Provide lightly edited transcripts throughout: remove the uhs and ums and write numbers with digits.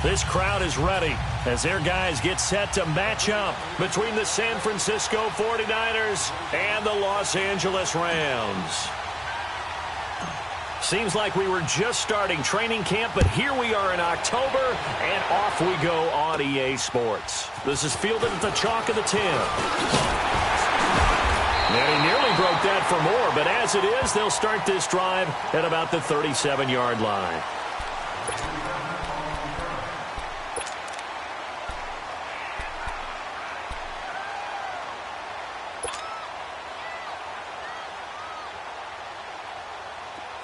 This crowd is ready as their guys get set to match up between the San Francisco 49ers and the Los Angeles Rams. Seems like we were just starting training camp, but here we are in October, and off we go on EA Sports. This is fielded at the chalk of the 10. And he nearly broke that for more, but as it is, they'll start this drive at about the 37-yard line.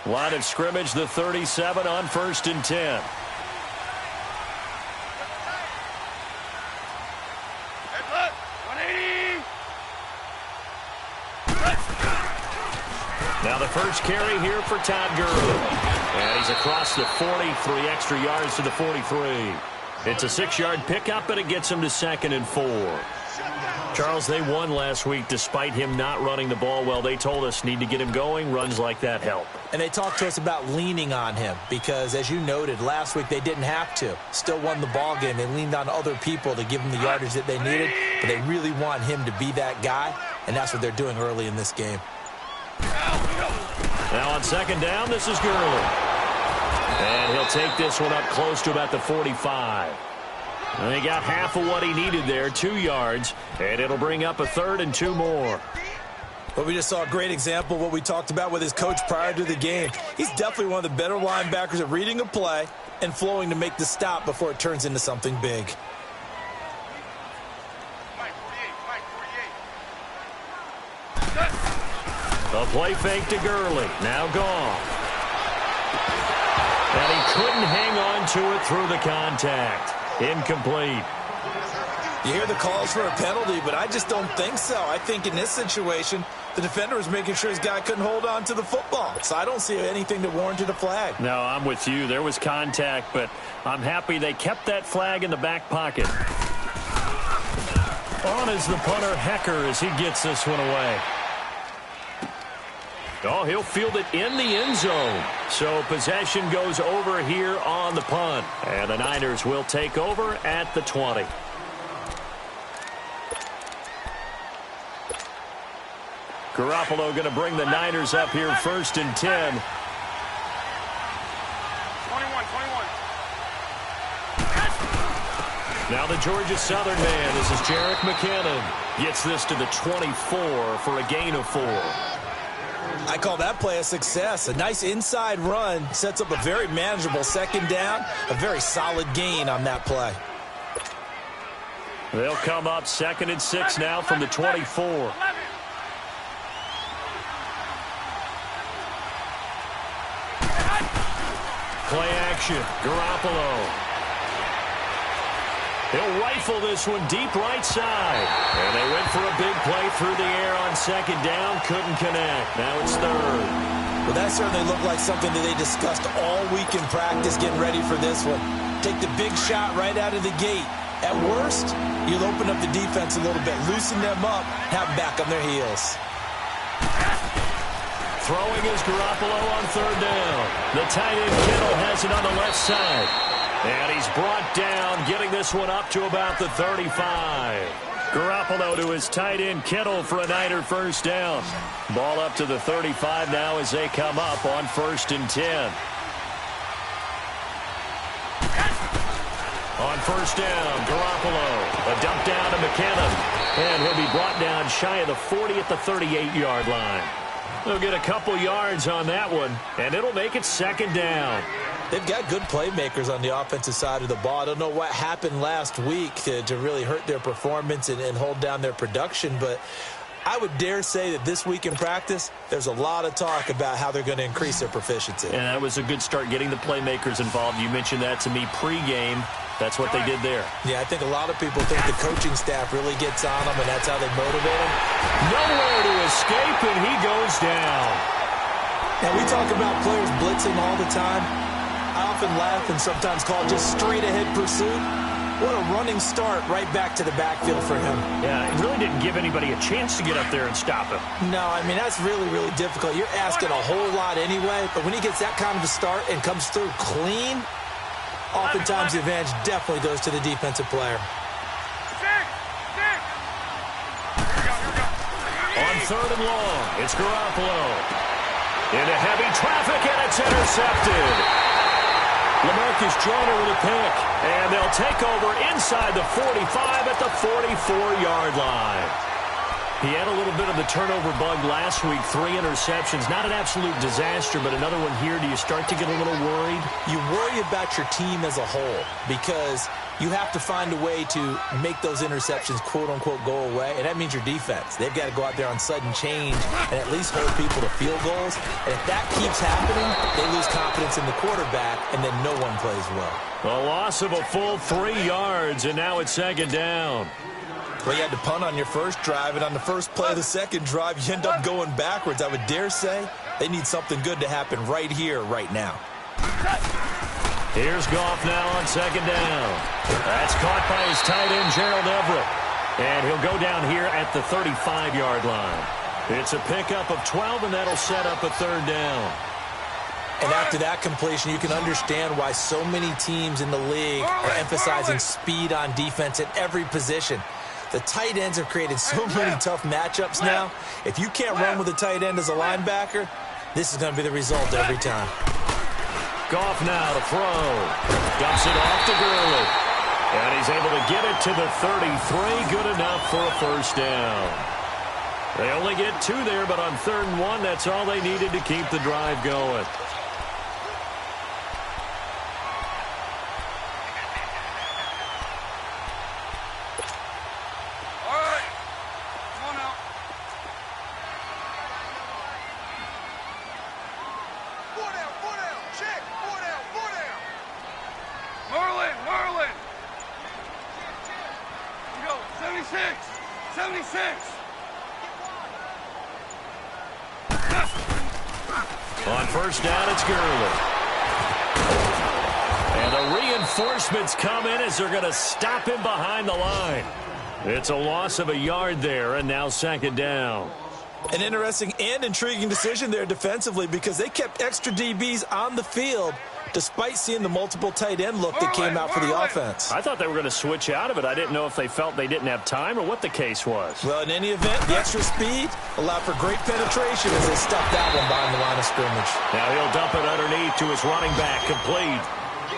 Line of scrimmage, the 37 on 1st and 10. Now the first carry here for Todd Gurley. And he's across the 40, 3 extra yards to the 43. It's a 6-yard pickup, and it gets him to 2nd and 4. Charles, they won last week despite him not running the ball well. They told us need to get him going. Runs like that help. And they talked to us about leaning on him because, as you noted, last week they didn't have to. Still won the ball game. They leaned on other people to give them the yardage that they needed, but they really want him to be that guy, and that's what they're doing early in this game. Now on 2nd down, this is Gurley. And he'll take this one up close to about the 45. And he got half of what he needed there, 2 yards, and it'll bring up a 3rd and 2 more. Well, we just saw a great example of what we talked about with his coach prior to the game. He's definitely one of the better linebackers at reading a play and flowing to make the stop before it turns into something big. A play fake to Gurley, now gone. And he couldn't hang on to it through the contact. Incomplete. You hear the calls for a penalty, but I just don't think so. I think in this situation, the defender was making sure his guy couldn't hold on to the football. So I don't see anything that warranted a flag. No, I'm with you. There was contact, but I'm happy they kept that flag in the back pocket. On is the punter, Hecker, as he gets this one away. Oh, he'll field it in the end zone. So possession goes over here on the punt. And the Niners will take over at the 20. Garoppolo going to bring the Niners up here 1st and 10. 21. Now the Georgia Southern man. This is Jerick McKinnon. Gets this to the 24 for a gain of 4. I call that play a success. A nice inside run sets up a very manageable 2nd down. A very solid gain on that play. They'll come up 2nd and 6 now from the 24. Play action. Garoppolo. He'll rifle this one deep right side. And they went for a big play through the air on 2nd down. Couldn't connect. Now it's 3rd. Well, that certainly looked like something that they discussed all week in practice getting ready for this one. Take the big shot right out of the gate. At worst, you'll open up the defense a little bit, loosen them up, have them back on their heels. Throwing is Garoppolo on 3rd down. The tight end Kittle has it on the left side. And he's brought down, getting this one up to about the 35. Garoppolo to his tight end Kittle for a Niner 1st down. Ball up to the 35 now as they come up on 1st and 10. On 1st down, Garoppolo. A dump down to McKinnon. And he'll be brought down shy of the 40 at the 38-yard line. They'll get a couple yards on that one, and it'll make it 2nd down. They've got good playmakers on the offensive side of the ball. I don't know what happened last week to really hurt their performance and hold down their production, but I would dare say that this week in practice, there's a lot of talk about how they're going to increase their proficiency. And that was a good start getting the playmakers involved. You mentioned that to me pregame. That's what they did there. Yeah, I think a lot of people think the coaching staff really gets on them, and that's how they motivate them. Nowhere to escape, and he goes down. Now, we talk about players blitzing all the time. I often laugh and sometimes call it just straight-ahead pursuit. What a running start right back to the backfield for him. Yeah, it really didn't give anybody a chance to get up there and stop him. No, I mean, that's really, really difficult. You're asking a whole lot anyway, but when he gets that kind of a start and comes through clean, Oftentimes, the advantage definitely goes to the defensive player. On 3rd and long, it's Garoppolo. Into heavy traffic, and it's intercepted. LaMarcus Joyner with a pick, and they'll take over inside the 45 at the 44-yard line. He had a little bit of the turnover bug last week, 3 interceptions. Not an absolute disaster, but another one here. Do you start to get a little worried? You worry about your team as a whole because you have to find a way to make those interceptions, quote-unquote, go away, and that means your defense. They've got to go out there on sudden change and at least hold people to field goals. And if that keeps happening, they lose confidence in the quarterback, and then no one plays well. A loss of a full 3 yards, and now it's 2nd down. Well, you had to punt on your first drive, and on the first play of the second drive, you end up going backwards. I would dare say they need something good to happen right here, right now. Here's Goff now on 2nd down. That's caught by his tight end, Gerald Everett. And he'll go down here at the 35-yard line. It's a pickup of 12, and that'll set up a 3rd down. And after that completion, you can understand why so many teams in the league are emphasizing speed on defense at every position. The tight ends have created so many tough matchups now. If you can't run with a tight end as a linebacker, this is going to be the result every time. Goff now to throw. Dumps it off to Gurley. And he's able to get it to the 33. Good enough for a 1st down. They only get 2 there, but on 3rd and 1, that's all they needed to keep the drive going. On 1st down, it's Gurley. And the reinforcements come in as they're going to stop him behind the line. It's a loss of a yard there, and now 2nd down. An interesting and intriguing decision there defensively because they kept extra DBs on the field despite seeing the multiple tight end look that came out for the offense. I thought they were going to switch out of it. I didn't know if they felt they didn't have time or what the case was. Well, in any event, the extra speed allowed for great penetration as they stuffed that one behind the line of scrimmage. Now he'll dump it underneath to his running back, complete.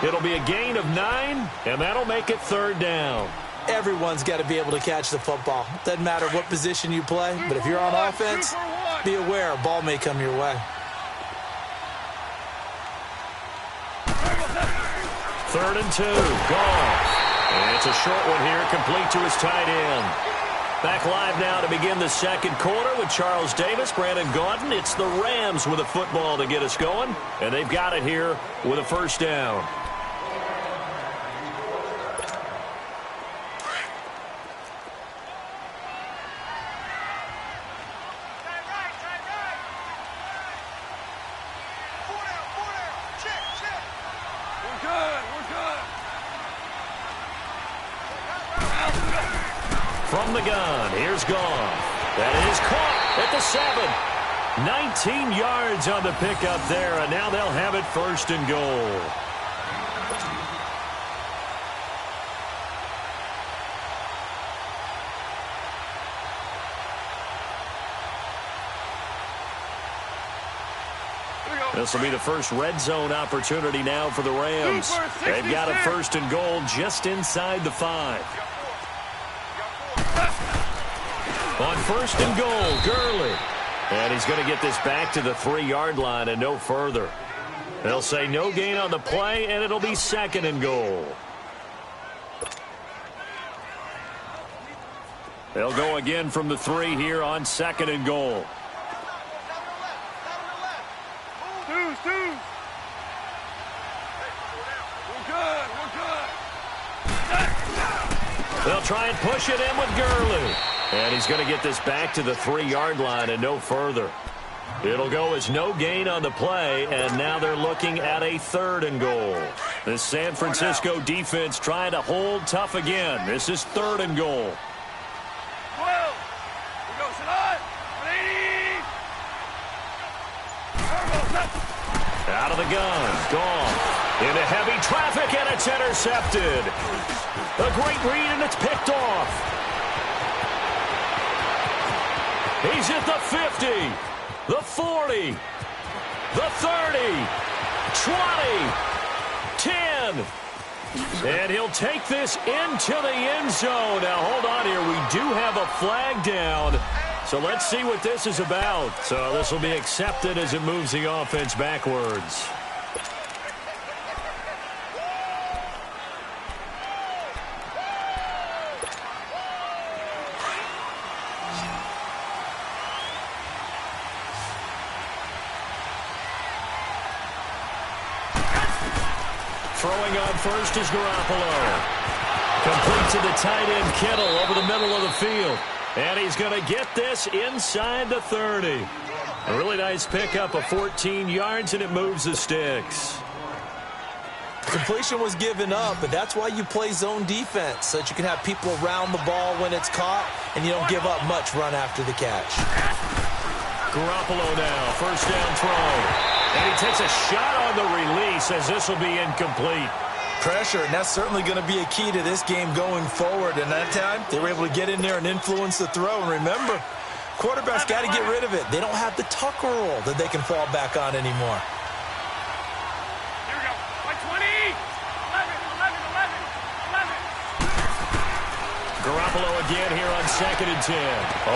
It'll be a gain of 9, and that'll make it 3rd down. Everyone's got to be able to catch the football. Doesn't matter what position you play, but if you're on offense, be aware a ball may come your way. 3rd and 2, Goff. And it's a short one here, complete to his tight end. Back live now to begin the 2nd quarter with Charles Davis, Brandon Gaudin. It's the Rams with a football to get us going, and they've got it here with a 1st down. From the gun, here's Goff. That is caught at the 7. 19 yards on the pickup there, and now they'll have it 1st and goal. This will be the first red zone opportunity now for the Rams. They've got a 1st and goal just inside the 5. On 1st and goal, Gurley. And he's going to get this back to the 3-yard line and no further. They'll say no gain on the play, and it'll be 2nd and goal. They'll go again from the 3 here on 2nd and goal. They'll try and push it in with Gurley. And he's going to get this back to the 3-yard line and no further. It'll go as no gain on the play, and now they're looking at a 3rd and goal. The San Francisco defense trying to hold tough again. This is 3rd and goal. Out of the gun, Goff. Into heavy traffic, and it's intercepted. A great read, and it's picked off. He's at the 50, the 40, the 30, 20, 10. And he'll take this into the end zone. Now, hold on here. We do have a flag down. So let's see what this is about. So this will be accepted as it moves the offense backwards. Throwing on first is Garoppolo. Complete to the tight end, Kittle, over the middle of the field. And he's going to get this inside the 30. A really nice pickup of 14 yards, and it moves the sticks. Completion was given up, but that's why you play zone defense, so that you can have people around the ball when it's caught, and you don't give up much run after the catch. Garoppolo now, first down throw. And he takes a shot on the release as this will be incomplete. Pressure, and that's certainly going to be a key to this game going forward. And that time, they were able to get in there and influence the throw. And remember, quarterbacks got to get rid of it. They don't have the tuck roll that they can fall back on anymore. Here we go. By 20. 11. Garoppolo again here on 2nd and 10.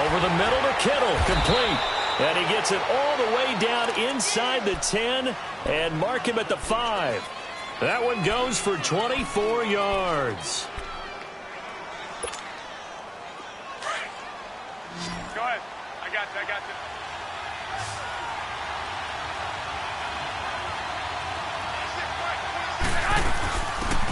Over the middle to Kittle, complete. And he gets it all the way down inside the 10 and mark him at the 5. That one goes for 24 yards. Go ahead. I got you.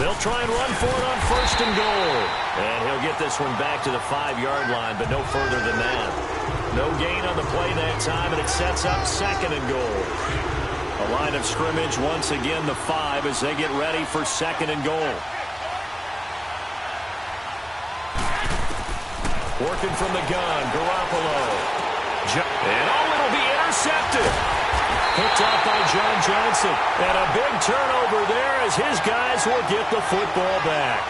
They'll try and run for it on 1st and goal. And he'll get this one back to the 5-yard line, but no further than that. No gain on the play that time, and it sets up 2nd and goal. A line of scrimmage, once again, the 5 as they get ready for 2nd and goal. Working from the gun, Garoppolo. And it'll be intercepted. Picked off by John Johnson. And a big turnover there as his guys will get the football back.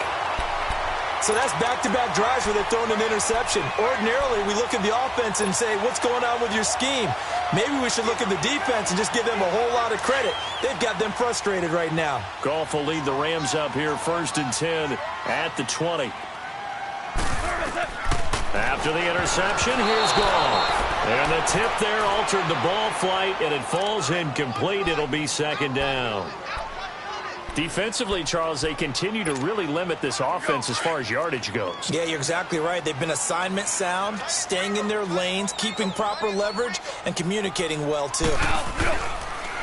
So that's back-to-back drives where they've thrown an interception. Ordinarily, we look at the offense and say, what's going on with your scheme? Maybe we should look at the defense and just give them a whole lot of credit. They've got them frustrated right now. Goff will lead the Rams up here 1st and 10 at the 20. After the interception, here's Goff. And the tip there altered the ball flight, and it falls incomplete. It'll be 2nd down. Defensively, Charles, they continue to really limit this offense as far as yardage goes. Yeah, you're exactly right. They've been assignment sound, staying in their lanes, keeping proper leverage, and communicating well, too.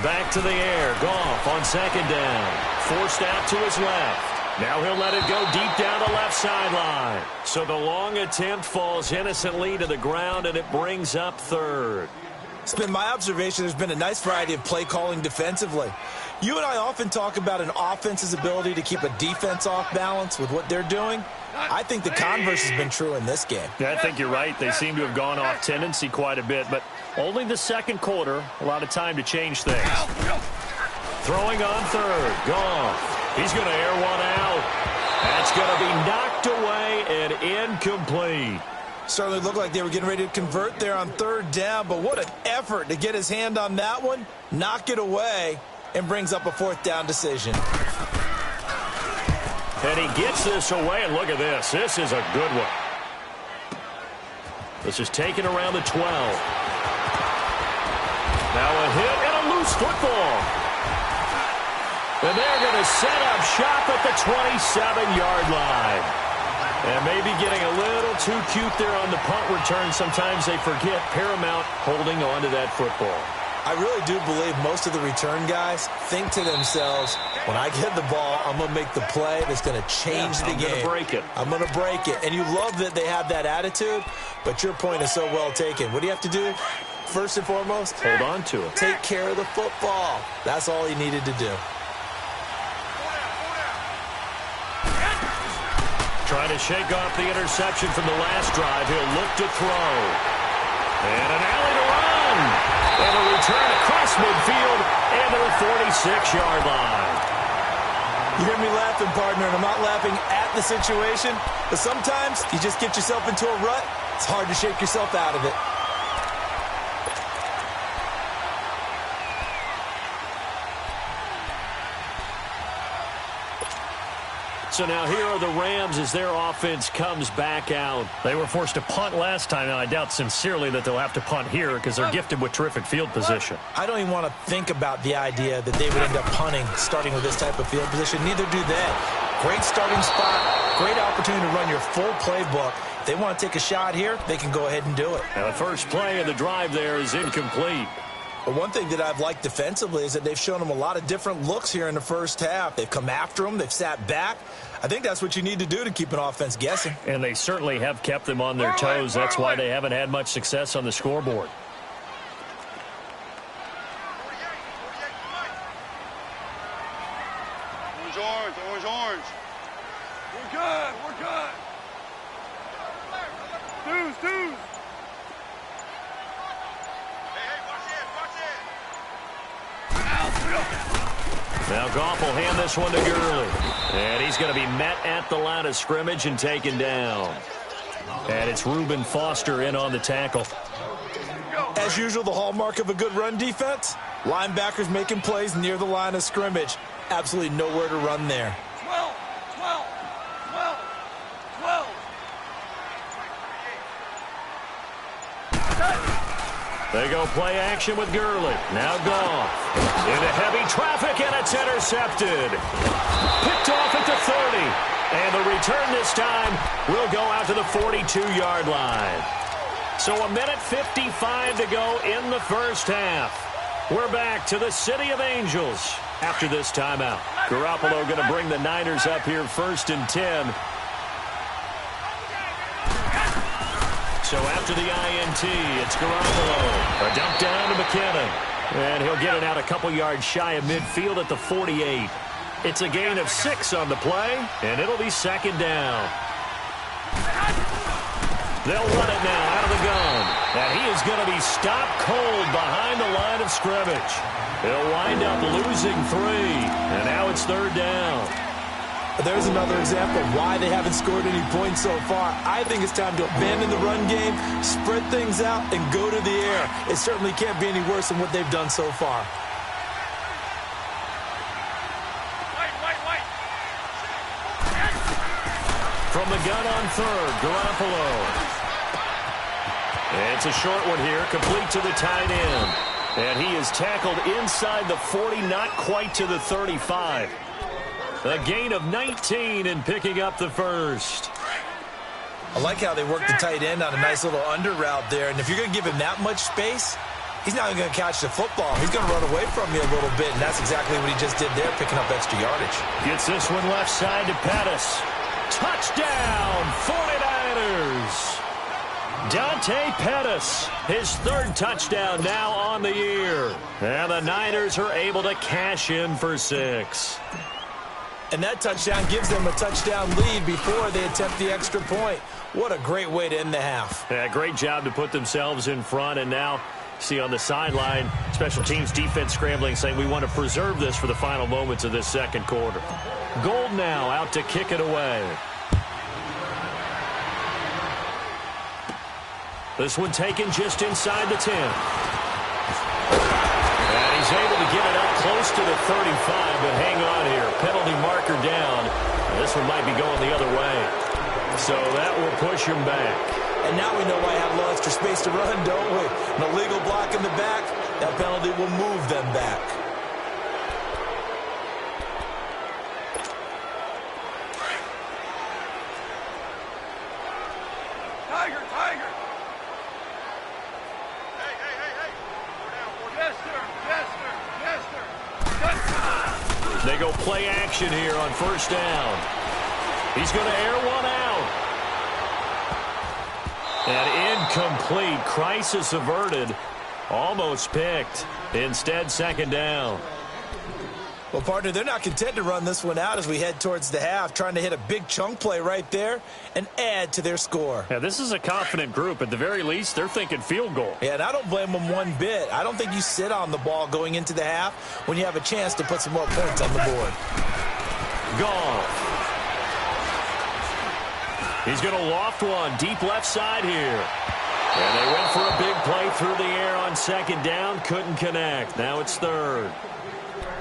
Back to the air. Goff on 2nd down. Forced out to his left. Now he'll let it go deep down the left sideline. So the long attempt falls innocently to the ground, and it brings up 3rd. It's been my observation there's been a nice variety of play calling defensively. You and I often talk about an offense's ability to keep a defense off balance with what they're doing. I think the converse has been true in this game. Yeah, I think you're right. They seem to have gone off tendency quite a bit, but only the 2nd quarter, a lot of time to change things. Throwing on 3rd, Goff. He's going to air one out. That's going to be knocked away and incomplete. Certainly looked like they were getting ready to convert there on 3rd down, but what an effort to get his hand on that one, knock it away, and brings up a 4th down decision. And he gets this away, and look at this. This is a good one. This is taken around the 12. Now a hit and a loose football. And they're going to set up shop at the 27-yard line. And maybe getting a little too cute there on the punt return. Sometimes they forget paramount holding on to that football. I really do believe most of the return guys think to themselves, when I get the ball, I'm going to make the play that's going to change the game. I'm going to break it. I'm going to break it. And you love that they have that attitude, but your point is so well taken. What do you have to do? First and foremost, hold on to it. Take care of the football. That's all he needed to do. Trying to shake off the interception from the last drive. He'll look to throw. And an alley to run. And a return across midfield and to the 46-yard line. You hear me laughing, partner, and I'm not laughing at the situation, but sometimes you just get yourself into a rut. It's hard to shake yourself out of it. So now here are the Rams as their offense comes back out. They were forced to punt last time, and I doubt sincerely that they'll have to punt here because they're gifted with terrific field position. I don't even want to think about the idea that they would end up punting starting with this type of field position. Neither do they. Great starting spot, great opportunity to run your full playbook. If they want to take a shot here, they can go ahead and do it. Now the first play of the drive there is incomplete. But one thing that I've liked defensively is that they've shown them a lot of different looks here in the first half. They've come after them. They've sat back. I think that's what you need to do to keep an offense guessing. And they certainly have kept them on their toes. That's why they haven't had much success on the scoreboard. Orange, orange. We're good. Deuce. Now Goff will hand this one to Gurley. And he's going to be met at the line of scrimmage and taken down. And it's Reuben Foster in on the tackle. As usual, the hallmark of a good run defense, linebackers making plays near the line of scrimmage. Absolutely nowhere to run there. 12. They go play action with Gurley. Now Goff. Into heavy traffic, and it's intercepted. Picked off at the 30. And the return this time will go out to the 42-yard line. So a minute 55 to go in the first half. We're back to the City of Angels after this timeout. Garoppolo going to bring the Niners up here 1st and 10. So after the INT, it's Garoppolo. A dump down to McKinnon. And he'll get it out a couple yards shy of midfield at the 48. It's a gain of 6 on the play, and it'll be 2nd down. They'll run it now out of the gun. And he is going to be stopped cold behind the line of scrimmage. He'll wind up losing 3. And now it's 3rd down. There's another example of why they haven't scored any points so far. I think it's time to abandon the run game, spread things out, and go to the air. It certainly can't be any worse than what they've done so far. From the gun on 3rd, Garoppolo. It's a short one here, complete to the tight end. And he is tackled inside the 40, not quite to the 35. A gain of 19 and picking up the first. I like how they work the tight end on a nice little under route there. And if you're going to give him that much space, he's not going to catch the football. He's going to run away from you a little bit, and that's exactly what he just did there, picking up extra yardage. Gets this one left side to Pettis. Touchdown, 49ers. Dante Pettis, his 3rd touchdown now on the year. And the Niners are able to cash in for 6. And that touchdown gives them a touchdown lead before they attempt the extra point. What a great way to end the half. Yeah, great job to put themselves in front. And now, see on the sideline, special teams defense scrambling, saying we want to preserve this for the final moments of this 2nd quarter. Gold now out to kick it away. This one taken just inside the 10. And he's able to get it up close to the 35, but hang on here. Penalty marker down. This one might be going the other way. So that will push him back. And now we know why I have a little extra space to run, don't we? An illegal block in the back, that penalty will move them back. Tiger. Hey. Yes, sir. They go play action here on 1st down. He's going to air one out. And incomplete. Crisis averted. Almost picked. Instead, 2nd down. Well, partner, they're not content to run this one out as we head towards the half, trying to hit a big chunk play right there and add to their score. Yeah, this is a confident group. At the very least, they're thinking field goal. Yeah, and I don't blame them one bit. I don't think you sit on the ball going into the half when you have a chance to put some more points on the board. Goff. He's going to loft one deep left side here. And they went for a big play through the air on second down. Couldn't connect. Now it's third.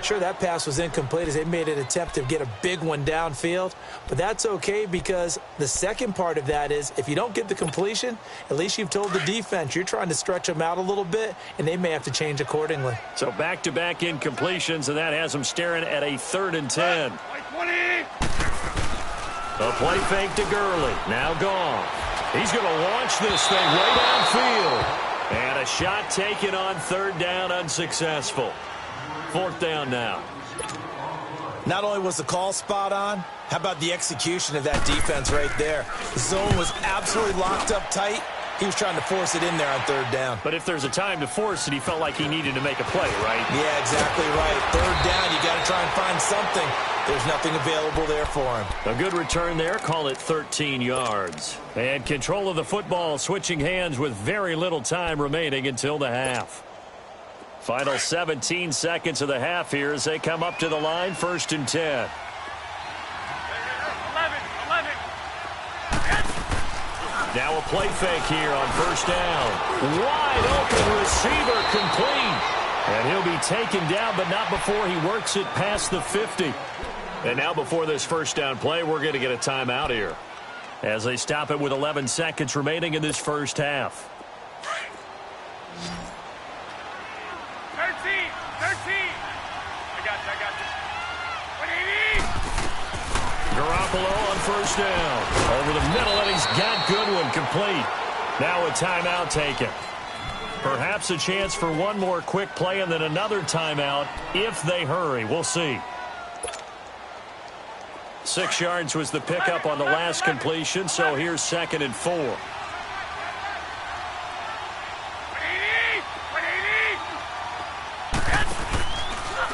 Sure, that pass was incomplete as they made an attempt to get a big one downfield. But that's okay because the second part of that is if you don't get the completion, at least you've told the defense you're trying to stretch them out a little bit, and they may have to change accordingly. So back-to-back incompletions, and that has them staring at a 3rd and 10. A play fake to Gurley. Now gone. He's going to launch this thing way downfield. And a shot taken on 3rd down, unsuccessful. 4th down now. Not only was the call spot on, how about the execution of that defense right there? The zone was absolutely locked up tight. He was trying to force it in there on 3rd down. But if there's a time to force it, he felt like he needed to make a play, right? Yeah, exactly right. 3rd down, you got to try and find something. There's nothing available there for him. A good return there. Call it 13 yards. And control of the football, switching hands with very little time remaining until the half. Final 17 seconds of the half here as they come up to the line, 1st and 10. 11. Now a play fake here on 1st down. Wide open receiver complete. And he'll be taken down, but not before he works it past the 50. And now before this 1st down play, we're going to get a timeout here as they stop it with 11 seconds remaining in this first half. 13. I got you. 180. Garoppolo on 1st down. Over the middle, and he's got Goodwin complete. Now a timeout taken. Perhaps a chance for one more quick play and then another timeout if they hurry. We'll see. 6 yards was the pickup on the last completion, so here's 2nd and 4. 180.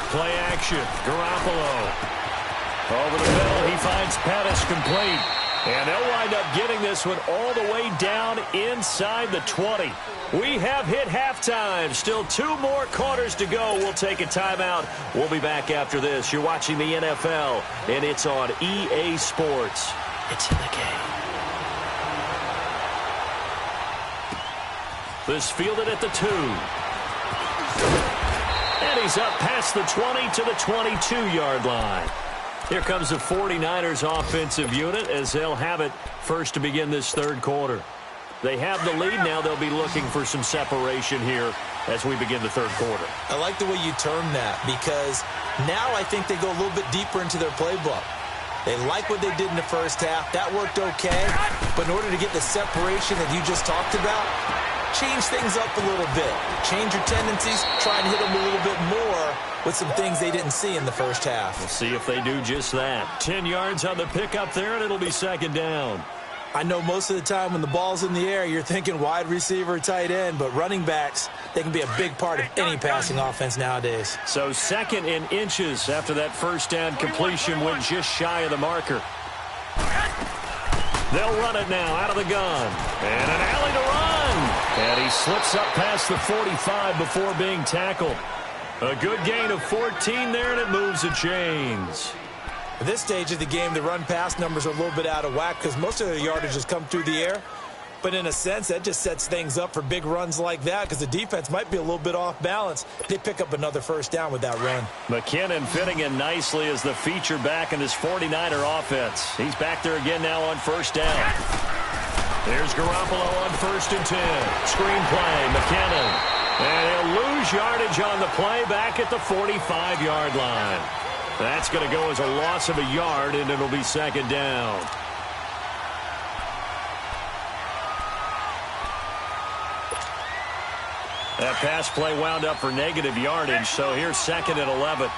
Play action. Garoppolo. Over the middle, he finds Pettis complete. And they'll wind up getting this one all the way down inside the 20. We have hit halftime. Still 2 more quarters to go. We'll take a timeout. We'll be back after this. You're watching the NFL, and it's on EA Sports. It's in the game. This fielded at the 2. And he's up past the 20 to the 22-yard line. Here comes the 49ers offensive unit as they'll have it first to begin this 3rd quarter. They have the lead. Now they'll be looking for some separation here as we begin the 3rd quarter. I like the way you term that because now I think they go a little bit deeper into their playbook. They like what they did in the first half. That worked okay. But in order to get the separation that you just talked about, change things up a little bit. Change your tendencies. Try and hit them a little bit more with some things they didn't see in the first half. We'll see if they do just that. 10 yards on the pickup there, and it'll be 2nd down. I know most of the time when the ball's in the air, you're thinking wide receiver, tight end, but running backs, they can be a big part of any passing offense nowadays. So 2nd in inches after that 1st down completion went just shy of the marker. They'll run it now out of the gun. And an alley to run. And he slips up past the 45 before being tackled. A good gain of 14 there, and it moves the chains. At this stage of the game, the run-pass numbers are a little bit out of whack because most of their yardage has come through the air. But in a sense, that just sets things up for big runs like that because the defense might be a little bit off balance. They pick up another 1st down with that run. McKinnon fitting in nicely as the feature back in this 49er offense. He's back there again now on 1st down. There's Garoppolo on 1st and 10. Screen play, McKinnon. And he'll lose yardage on the play back at the 45-yard line. That's going to go as a loss of a yard, and it'll be 2nd down. That pass play wound up for negative yardage, so here's 2nd and 11.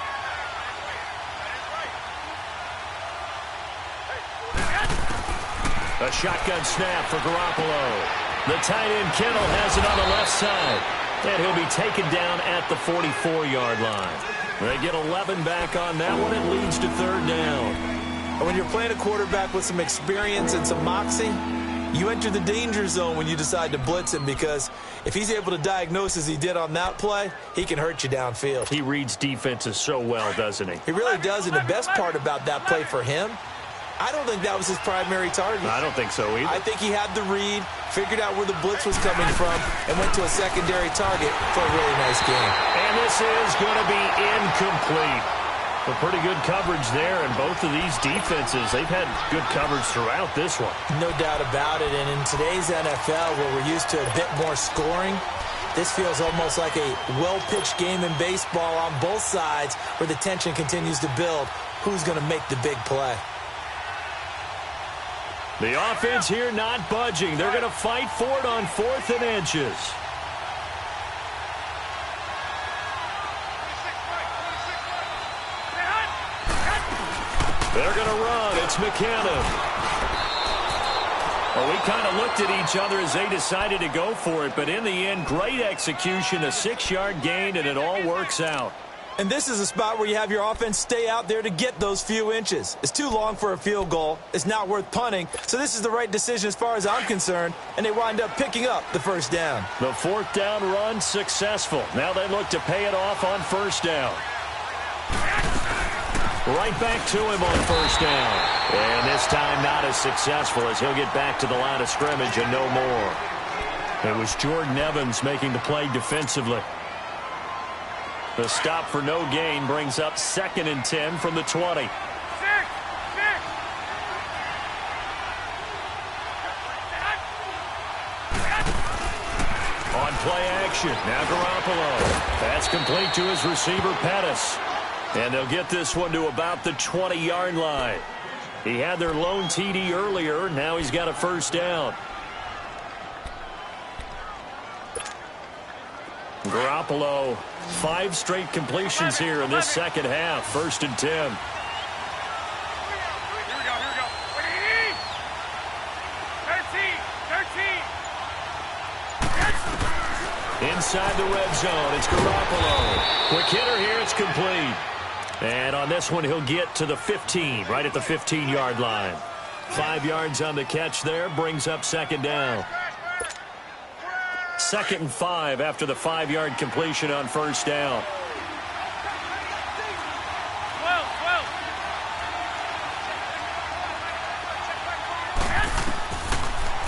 A shotgun snap for Garoppolo. The tight end Kittle has it on the left side. And he'll be taken down at the 44-yard line. They get 11 back on that one. It leads to 3rd down. And when you're playing a quarterback with some experience and some moxie, you enter the danger zone when you decide to blitz him, because if he's able to diagnose as he did on that play, he can hurt you downfield. He reads defenses so well, doesn't he? He really does, and the best part about that play for him, I don't think that was his primary target. I don't think so either. I think he had the read, figured out where the blitz was coming from, and went to a secondary target for a really nice game. And this is going to be incomplete. But pretty good coverage there, and both of these defenses, they've had good coverage throughout this one. No doubt about it, and in today's NFL, where we're used to a bit more scoring, this feels almost like a well-pitched game in baseball on both sides, where the tension continues to build. Who's going to make the big play? The offense here not budging. They're going to fight for it on 4th and inches. They're going to run. It's McKinnon. Well, we kind of looked at each other as they decided to go for it, but in the end, great execution, a 6-yard gain, and it all works out. And this is a spot where you have your offense stay out there to get those few inches. It's too long for a field goal. It's not worth punting. So this is the right decision as far as I'm concerned, and they wind up picking up the first down. The 4th down run successful. Now they look to pay it off on 1st down. Right back to him on 1st down. And this time not as successful, as he'll get back to the line of scrimmage and no more. It was Jordan Evans making the play defensively. The stop for no gain brings up 2nd and 10 from the 20. On play action, now Garoppolo. That's complete to his receiver, Pettis. And they'll get this one to about the 20-yard line. He had their lone TD earlier. Now he's got a 1st down. Garoppolo, 5 straight completions here in this second half. 1st and 10. Here we go. 13. Inside the red zone, it's Garoppolo. Quick hitter here, it's complete. And on this one, he'll get to the 15, right at the 15-yard line. 5 yards on the catch there, brings up 2nd down. 2nd and 5 after the 5-yard completion on 1st down. 12.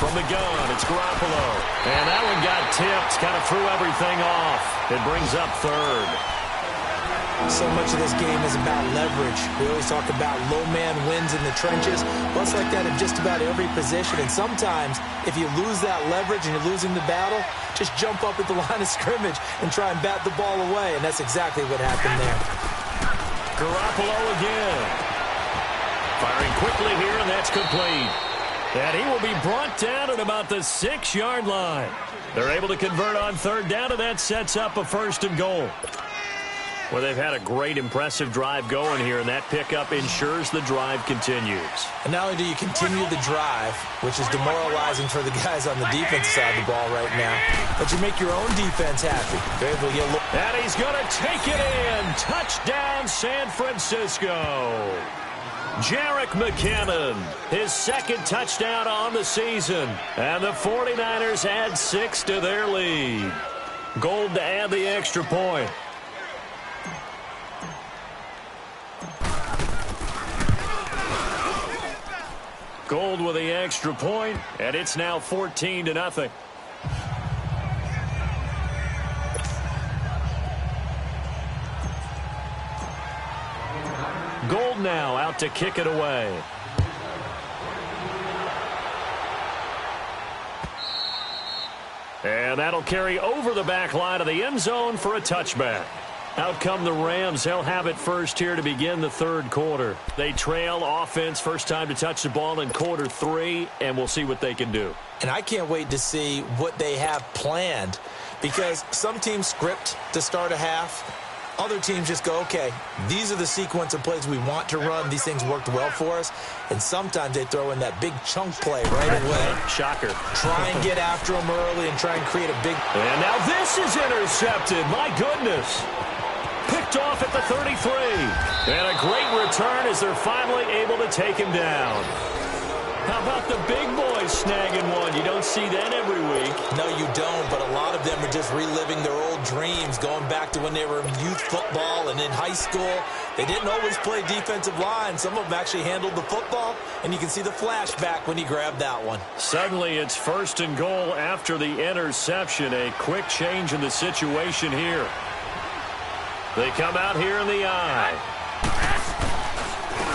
From the gun, it's Garoppolo. And that one got tipped, kind of threw everything off. It brings up 3rd. So much of this game is about leverage. We always talk about low man wins in the trenches. Well, it's like that in just about every position. And sometimes, if you lose that leverage and you're losing the battle, just jump up at the line of scrimmage and try and bat the ball away. And that's exactly what happened there. Garoppolo again. Firing quickly here, and that's complete. And he will be brought down at about the 6-yard line. They're able to convert on 3rd down, and that sets up a 1st and goal. Well, they've had a great, impressive drive going here, and that pickup ensures the drive continues. And not only do you continue the drive, which is demoralizing for the guys on the defense side of the ball right now, but you make your own defense happy. They're able to get and he's going to take it in. Touchdown, San Francisco. Jerick McKinnon, his 2nd touchdown on the season. And the 49ers add 6 to their lead. Gold to add the extra point. Gold with the extra point, and it's now 14-0. Gold now out to kick it away. And that'll carry over the back line of the end zone for a touchback. Out come the Rams. They'll have it first here to begin the 3rd quarter. They trail offense, first time to touch the ball in quarter 3, and we'll see what they can do. And I can't wait to see what they have planned, because some teams script to start a half. Other teams just go, okay, these are the sequence of plays we want to run. These things worked well for us. And sometimes they throw in that big chunk play right away. Shocker. Try and get after them early and try and create a big... And now this is intercepted. My goodness. Picked off at the 33. And a great return as they're finally able to take him down. How about the big boys snagging one? You don't see that every week. No, you don't, but a lot of them are just reliving their old dreams, going back to when they were in youth football and in high school. They didn't always play defensive line. Some of them actually handled the football, and you can see the flashback when he grabbed that one. Suddenly, it's 1st and goal after the interception. A quick change in the situation here. They come out here in the eye.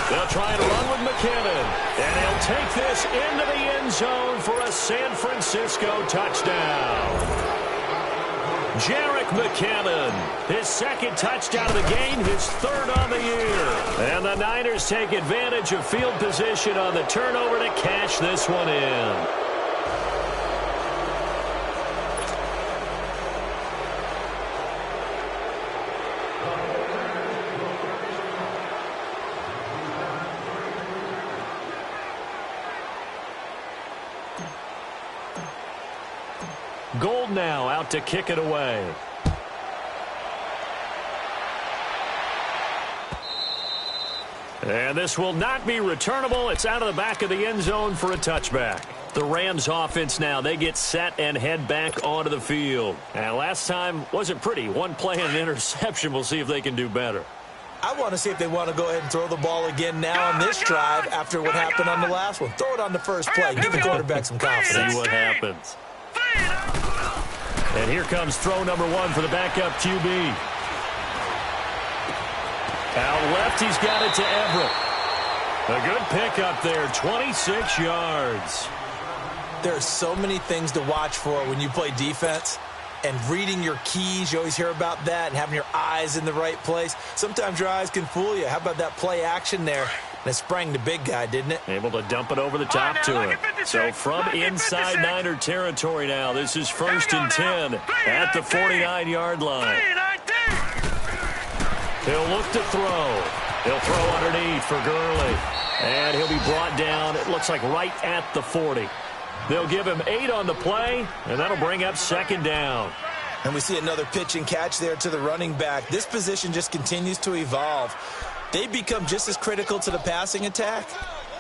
They'll try and run with McKinnon. And he'll take this into the end zone for a San Francisco touchdown. Jerick McKinnon, his 2nd touchdown of the game, his 3rd on the year. And the Niners take advantage of field position on the turnover to cash this one in. Gold now out to kick it away. And this will not be returnable. It's out of the back of the end zone for a touchback. The Rams offense now, they get set and head back onto the field. And last time wasn't pretty. One play and an interception. We'll see if they can do better. I want to see if they want to go ahead and throw the ball again now on this drive after what happened on the last one. Throw it on the first play. Give the quarterback some confidence. See what happens. And here comes throw number 1 for the backup QB. Out left, he's got it to Everett. A good pickup there, 26 yards. There are so many things to watch for when you play defense. And reading your keys, you always hear about that, and having your eyes in the right place. Sometimes your eyes can fool you. How about that play action there? And it sprang the big guy, didn't it? Able to dump it over the top to him. So from inside Niner territory now, this is 1st and 10 at the 49-yard line. He'll look to throw. He'll throw underneath for Gurley. And he'll be brought down, it looks like right at the 40. They'll give him 8 on the play, and that'll bring up 2nd down. And we see another pitch and catch there to the running back. This position just continues to evolve. They become just as critical to the passing attack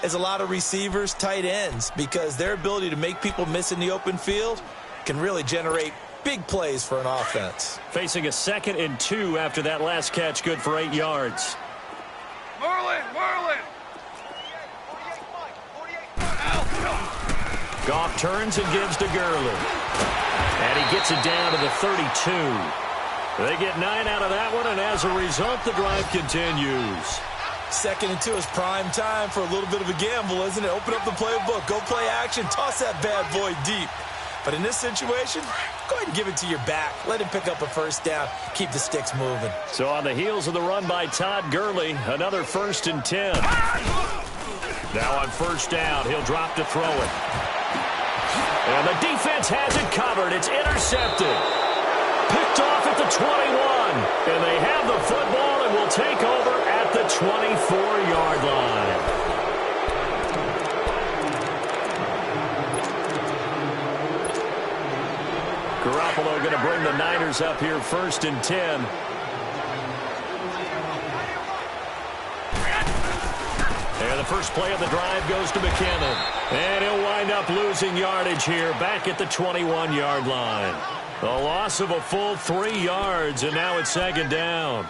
as a lot of receivers, tight ends, because their ability to make people miss in the open field can really generate big plays for an offense. Facing a 2nd and 2 after that last catch, good for 8 yards. Merlin! Goff turns and gives to Gurley. And he gets it down to the 32. They get 9 out of that one, and as a result, the drive continues. 2nd and 2 is prime time for a little bit of a gamble, isn't it? Open up the playbook, go play action, toss that bad boy deep. But in this situation, go ahead and give it to your back. Let him pick up a 1st down. Keep the sticks moving. So on the heels of the run by Todd Gurley, another 1st and 10. Now on 1st down, he'll drop to throw it. And the defense has it covered. It's intercepted. Picked off at the 21. And they have the football and will take over at the 24-yard line. Garoppolo going to bring the Niners up here 1st and 10. And the first play of the drive goes to McKinnon. And he'll wind up losing yardage here back at the 21-yard line. A loss of a full 3 yards, and now it's 2nd down.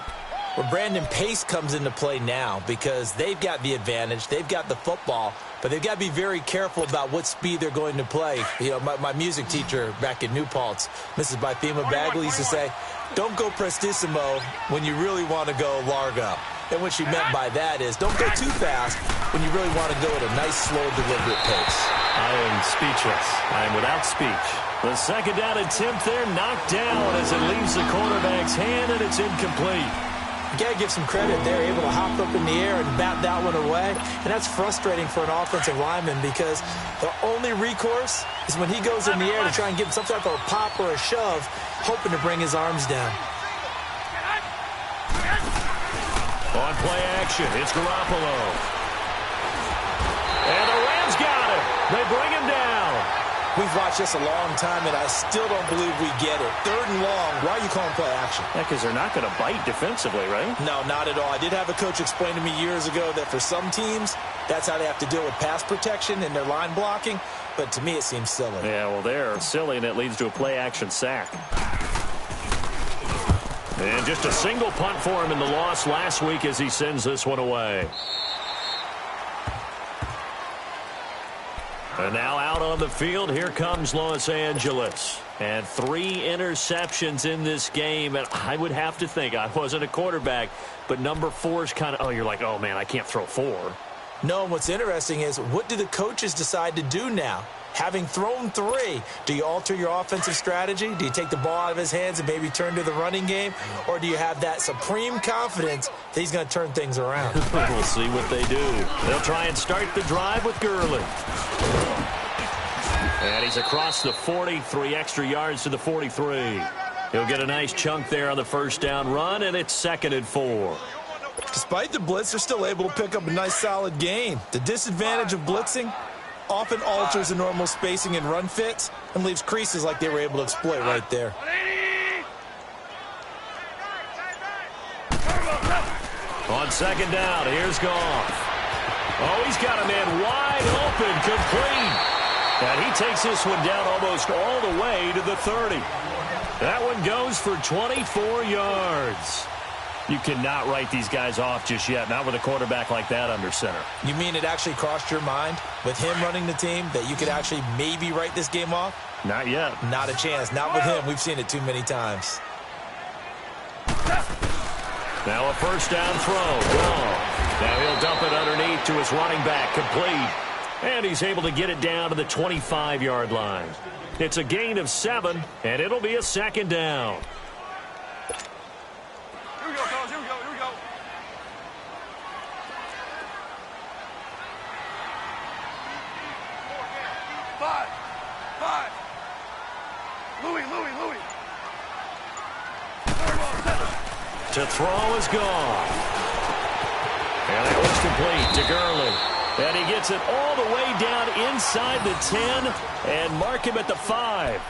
Well, Brandon, pace comes into play now because they've got the advantage. They've got the football, but they've got to be very careful about what speed they're going to play. You know, my music teacher back in New Paltz, Mrs. Bythema Bagley, used to say, don't go prestissimo when you really want to go largo. And what she meant by that is don't go too fast when you really want to go at a nice, slow, deliberate pace. I am speechless. I am without speech. The 2nd down attempt there knocked down as it leaves the quarterback's hand, and it's incomplete. You got to give some credit. They're able to hop up in the air and bat that one away. And that's frustrating for an offensive lineman because the only recourse is when he goes in the air to try and give some type of a pop or a shove, hoping to bring his arms down. On play action, it's Garoppolo. And the Rams got it. They bring him down. We've watched this a long time, and I still don't believe we get it. 3rd and long, why are you calling play action? Yeah, because they're not going to bite defensively, right? No, not at all. I did have a coach explain to me years ago that for some teams, that's how they have to deal with pass protection and their line blocking. But to me, it seems silly. Yeah, well, they're silly, and it leads to a play-action sack. And just a single punt for him in the loss last week as he sends this one away. And now out on the field, here comes Los Angeles. And 3 interceptions in this game. And I would have to think, I wasn't a quarterback, but number 4 is kind of, you're like, oh, man, I can't throw 4. No, and what's interesting is, what do the coaches decide to do now? Having thrown 3, do you alter your offensive strategy? Do you take the ball out of his hands and maybe turn to the running game? Or do you have that supreme confidence that he's going to turn things around? We'll see what they do. They'll try and start the drive with Gurley. And he's across the 40, 3 extra yards to the 43. He'll get a nice chunk there on the first down run, and it's 2nd and 4. Despite the blitz, they're still able to pick up a nice solid gain. The disadvantage of blitzing often alters the normal spacing and run fits and leaves creases like they were able to exploit right there. On 2nd down, here's Goff. Oh, he's got a man wide open, complete. And he takes this one down almost all the way to the 30. That one goes for 24 yards. You cannot write these guys off just yet, not with a quarterback like that under center. You mean it actually crossed your mind with him running the team that you could actually maybe write this game off? Not yet. Not a chance. Not with him. We've seen it too many times. Now a first down throw. Gone. Now he'll dump it underneath to his running back. Complete. And he's able to get it down to the 25-yard line. It's a gain of 7, and it'll be a 2nd down. Here we go, fellas. Here we go. Here we go. Five. Louis. To throw is gone. And it was complete to Gurley. And he gets it all the way down inside the 10 and mark him at the 5.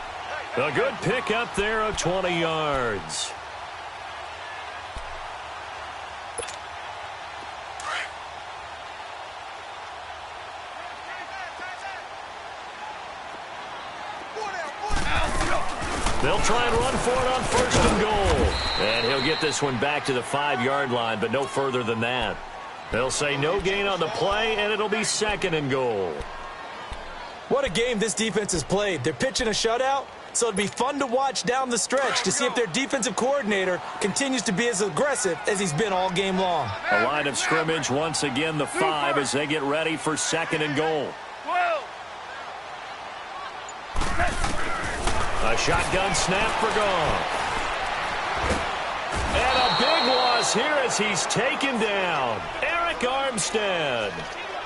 A good pickup there of 20 yards. They'll try and run for it on 1st and goal. And he'll get this one back to the 5-yard line, but no further than that. They'll say no gain on the play, and it'll be 2nd and goal. What a game this defense has played. They're pitching a shutout, so it'd be fun to watch down the stretch to see if their defensive coordinator continues to be as aggressive as he's been all game long. A line of scrimmage, once again, the 5 as they get ready for 2nd and goal. A shotgun snap for Goff. And a big loss here as he's taken down. Eric Armstead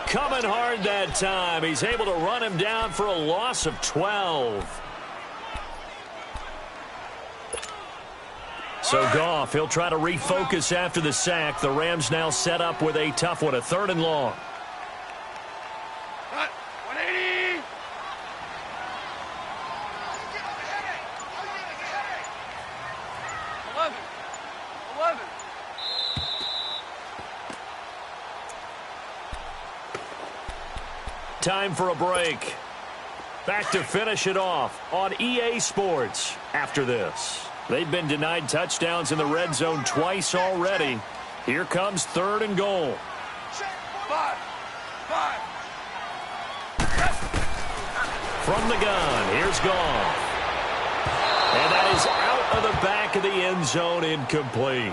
coming hard that time. He's able to run him down for a loss of 12. So Goff, he'll try to refocus after the sack. The Rams now set up with a tough one, a 3rd and long. 180. Time for a break. Back to finish it off on EA Sports after this. They've been denied touchdowns in the red zone twice already. Here comes 3rd and goal. 5. From the gun, here's Goff. And that is out of the back of the end zone, incomplete.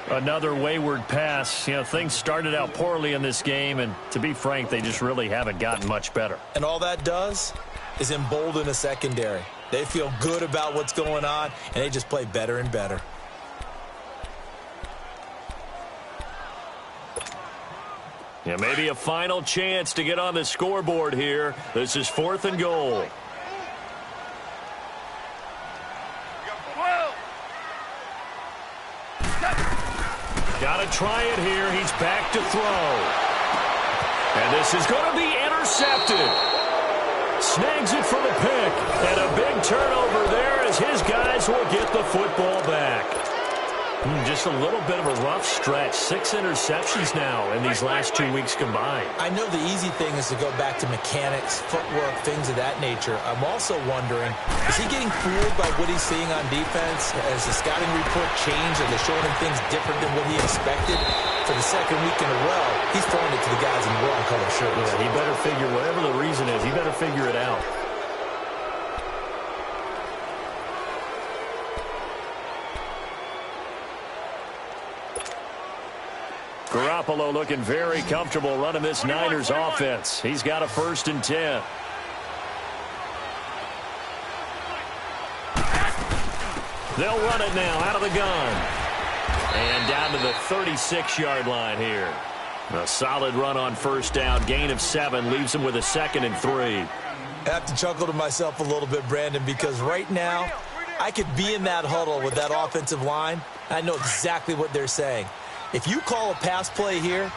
Another wayward pass. You know, things started out poorly in this game, and to be frank, they just really haven't gotten much better. And all that does is embolden a secondary. They feel good about what's going on, and they just play better and better. Yeah, maybe a final chance to get on the scoreboard here. This is 4th and goal. Got to try it here. He's back to throw. And this is going to be intercepted. Snags it for the pick. turnover there as his guys will get the football back. Just a little bit of a rough stretch. 6 interceptions now in these last 2 weeks combined. I know the easy thing is to go back to mechanics, footwork, things of that nature. I'm also wondering, is he getting fooled by what he's seeing on defense? Has the scouting report changed? Are they showing him things different than what he expected? For the second week in a row, he's throwing it to the guys in the wrong color shirts. Yeah, he better figure, whatever the reason is, he better figure it out. Garoppolo looking very comfortable running this Niners offense. He's got a 1st and 10. They'll run it now out of the gun. And down to the 36-yard line here. A solid run on 1st down. Gain of 7 leaves him with a 2nd and 3. I have to chuckle to myself a little bit, Brandon, because right now I could be in that huddle with that offensive line. I know exactly what they're saying. If you call a pass play here,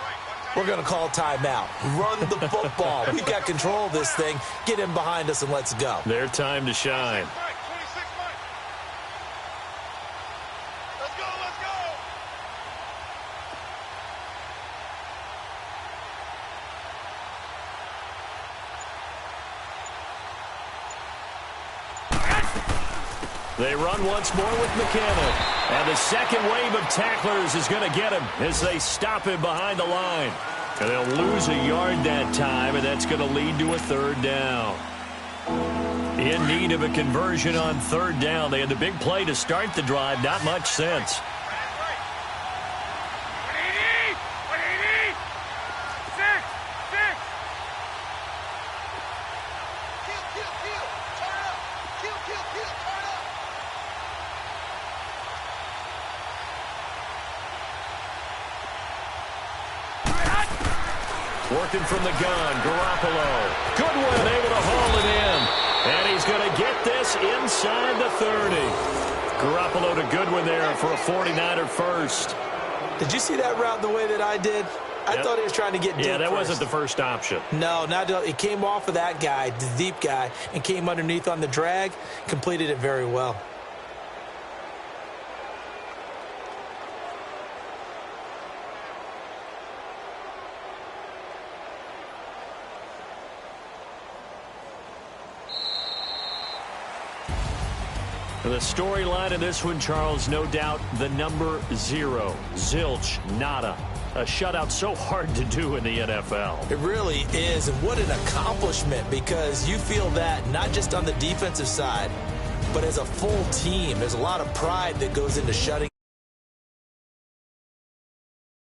we're going to call timeout. Run the football. We've got control of this thing. Get him behind us and let's go. Their time to shine. Let's go, let's go. They run once more with McCannon. And the second wave of tacklers is going to get him as they stop him behind the line. And they'll lose a yard that time, and that's going to lead to a 3rd down. In need of a conversion on 3rd down. They had the big play to start the drive. Not much sense. 180, 180, 6, 6. Kill, turn up. Kill, turn up. Working from the gun, Garoppolo. Goodwin able to haul it in. And he's going to get this inside the 30. Garoppolo to Goodwin there for a 49er 1st. Did you see that route the way that I did? I thought he was trying to get deep. Yeah, that first. wasn't the first option. No, it came off of that guy, the deep guy, and came underneath on the drag, completed it very well. The storyline of this one, Charles, no doubt the number 0. Zilch, nada. A shutout so hard to do in the NFL. It really is, and what an accomplishment, because you feel that not just on the defensive side, but as a full team. There's a lot of pride that goes into shutting